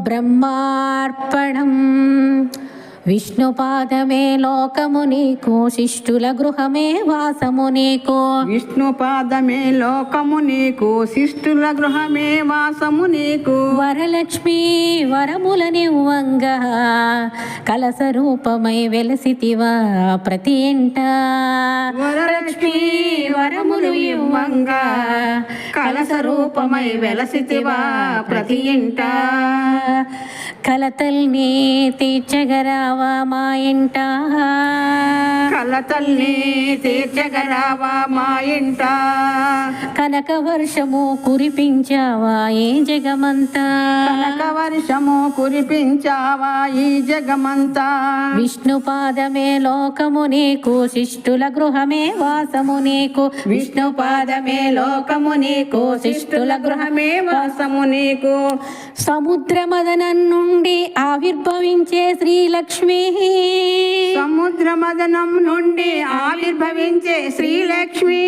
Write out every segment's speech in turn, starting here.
బ్రహ్మార్పణం. విష్ణుపాదమే లోకము నీకు, శిష్టుల గృహమే వాసము నీకు. విష్ణుపాదమే లోకము నీకు, శిష్టుల గృహమే వాసము నీకు. వరలక్ష్మి వరములనివ్వంగా కలస రూపమై వెలసితివా ప్రతి ఇంట. వరలక్ష్మి వరములు ఇవ్వంగా కలస రూపమై వెలసితివా ప్రతి ఇంట. కలతల్ని తీర్చగరావా మా ఇంట. కలతల్ని తీర్చగరావా మా ఇంట. కనక వర్షము కురిపించావా ఈ జగమంతా. కనక వర్షము కురిపించావా ఈ జగమంతా. విష్ణుపాదమే లోకము నీకు, శిష్టుల గృహమే వాసము నీకు. విష్ణుపాదమే లోకము నీకు, శిష్టుల గృహమే వాసము నీకు. సముద్ర మదనం నుండి ఆవిర్భవించే శ్రీలక్ష్మి. సముద్ర మదనం నుండి ఆవిర్భవించే శ్రీలక్ష్మి.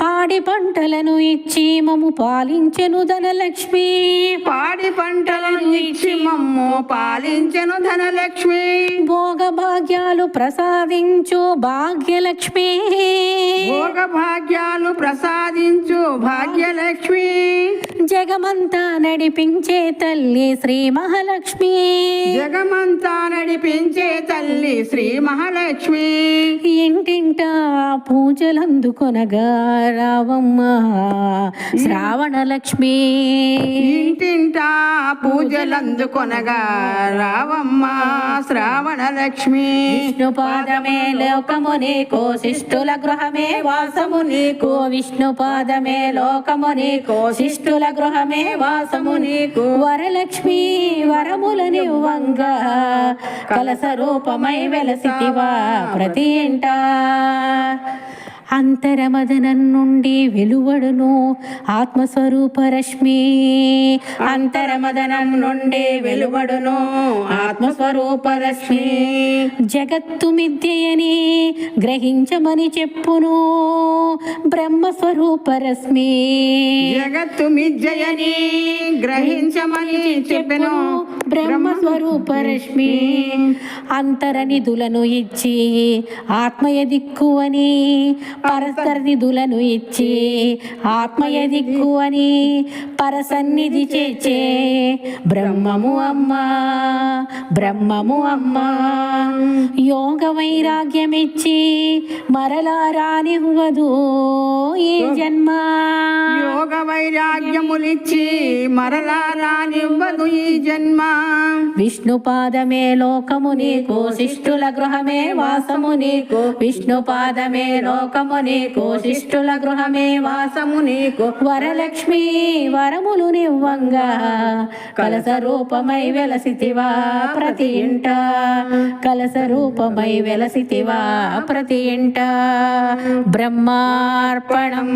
పాడి పంటలను ఇచ్చి మమ్ము పాలించెను ధనలక్ష్మి. పాడి పంటలను ఇచ్చి మమ్ము పాలించెను ధనలక్ష్మి. భోగ భాగ్యాలు ప్రసాదించు భాగ్యలక్ష్మి. భోగ భాగ్యాలు ప్రసాదించు భాగ్యలక్ష్మి. జగమంతా నడిపించే తల్లి శ్రీ మహాలక్ష్మి. జగమంతా నడిపించే తల్లి శ్రీ మహాలక్ష్మి. ఇంటింట పూజలందుకొనగా రావమ్మ శ్రావణలక్ష్మి. ఇంటింట పూజలందుకొనగా రావమ్మ శ్రావణలక్ష్మి. విష్ణుపాదమే లోకము నీకు, శిష్టుల గృహమే వాసము నీకు. విష్ణుపాదమే లోకము నీకు, శిష్టుల గృహమే వాసము నీకు. వరలక్ష్మి వరములనివ్వంగా కలస రూపమై వెలసితివా ప్రతి ఇంట. అంతరమదనం నుండి వెలువడును ఆత్మస్వరూప రశ్మి. అంతరమదనం నుండి వెలువడును ఆత్మస్వరూప రశ్మి. జగత్తు మిథ్యయని గ్రహించమని చెప్పును బ్రహ్మస్వరూప రశ్మి. జగత్తు మిథ్యయని గ్రహించమని చెప్పెను బ్రహ్మస్వరూప రశ్మి. అంతర నిధులను ఇచ్చి ఆత్మయ దిక్కు అని, పరస్పర నిధులను ఇచ్చి ఆత్మయ దిక్కు అని పరసన్నిధి చేర్చే బ్రహ్మము అమ్మా, బ్రహ్మము అమ్మా. యోగ వైరాగ్యమిచ్చి మరలా రానివ్వదు ఈ జన్మ. యోగ వైరాగ్యములిచ్చి మరలా రానివ్వదు ఈ జన్మ. విష్ణుపాదమే లోకము నీకు, శిష్టుల గృహమే వాసము నీకు. విష్ణుపాదమే లోకము నీకు, శిష్టుల గృహమే వాసము నీకు. వరలక్ష్మి వరములు నివ్వంగా కలస రూపమై వెలసితివా ప్రతి ఇంట. కలస రూపమై వెలసితివా ప్రతి ఇంట. బ్రహ్మార్పణం.